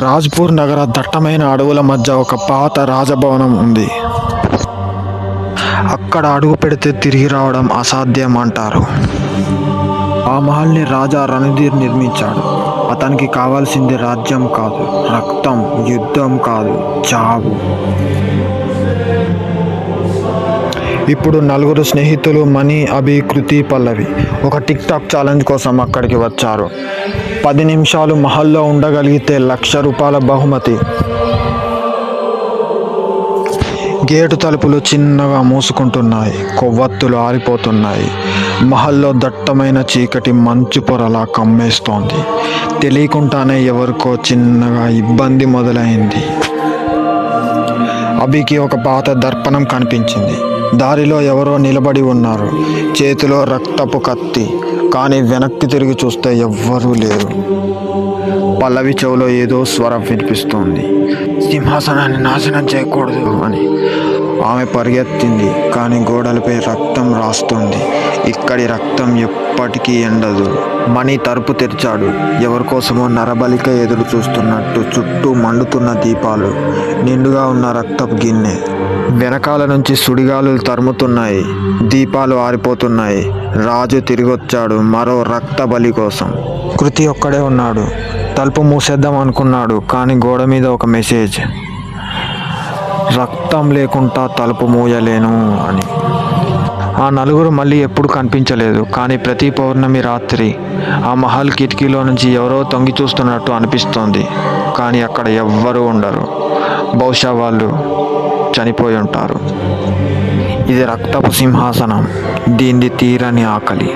రాజ్పూర్ నగర దట్టమైన అడవుల మధ్య ఒక పాత రాజభవనం ఉంది. అక్కడ అడుగు పెడితే తిరిగి రావడం అసాధ్యం అంటారు. ఆ మహల్ని రాజా రణధీర్ నిర్మించాడు. అతనికి కావాల్సింది రాజ్యం కాదు, రక్తం, యుద్ధం కాదు, చావు. ఇప్పుడు నలుగురు స్నేహితులు మణి, అభి, కృతి, పల్లవి ఒక టిక్ టాక్ ఛాలెంజ్ కోసం అక్కడికి వచ్చారు. 10 నిమిషాలు మహల్లో ఉండగలిగితే ₹1,00,000 బహుమతి. గేటు తలుపులు చిన్నగా మూసుకుంటున్నాయి. కొవ్వొత్తులు ఆరిపోతున్నాయి. మహల్లో దట్టమైన చీకటి మంచు పొరలా కమ్మేస్తోంది. తెలియకుండానే ఎవరికో చిన్నగా ఇబ్బంది మొదలైంది. అభికి ఒక పాత దర్పణం కనిపించింది. దారిలో ఎవరో నిలబడి ఉన్నారు, చేతిలో రక్తపు కత్తి. కానీ వెనక్కి తిరిగి చూస్తే ఎవ్వరూ లేరు. పల్లవి చెవిలో ఏదో స్వరం వినిపిస్తోంది, సింహాసనాన్ని నాశనం చేయకూడదు అని. ఆమె పరిగెత్తింది, కానీ గోడలపై రక్తం రాస్తుంది. ఇక్కడి రక్తం ఎప్పటికీ ఎండదు. మణి తలుపు తెరిచాడు. ఎవరికోసమో నరబలిక ఎదురు చూస్తున్నట్టు చుట్టూ మండుతున్న దీపాలు, నిండుగా ఉన్న రక్తపు గిన్నె. వెనకాల నుంచి సుడిగాలులు తరుముతున్నాయి. దీపాలు ఆరిపోతున్నాయి. రాజు తిరిగొచ్చాడు మరో రక్త బలి కోసం. కృతి ఒక్కడే ఉన్నాడు. తలుపు మూసేద్దాం అనుకున్నాడు, కానీ గోడ మీద ఒక మెసేజ్, రక్తం లేకుండా తలుపు మూయలేను అని. ఆ నలుగురు మళ్ళీ ఎప్పుడు కనిపించలేదు. కానీ ప్రతి పౌర్ణమి రాత్రి ఆ మహల్ కిటికీలో నుంచి ఎవరో తొంగి చూస్తున్నట్టు అనిపిస్తోంది. కానీ అక్కడ ఎవ్వరూ ఉండరు. బహుశా వాళ్ళు చనిపోయి ఉంటారు. ఇది రక్తపు సింహాసనం, దీన్ని తీరని ఆకలి.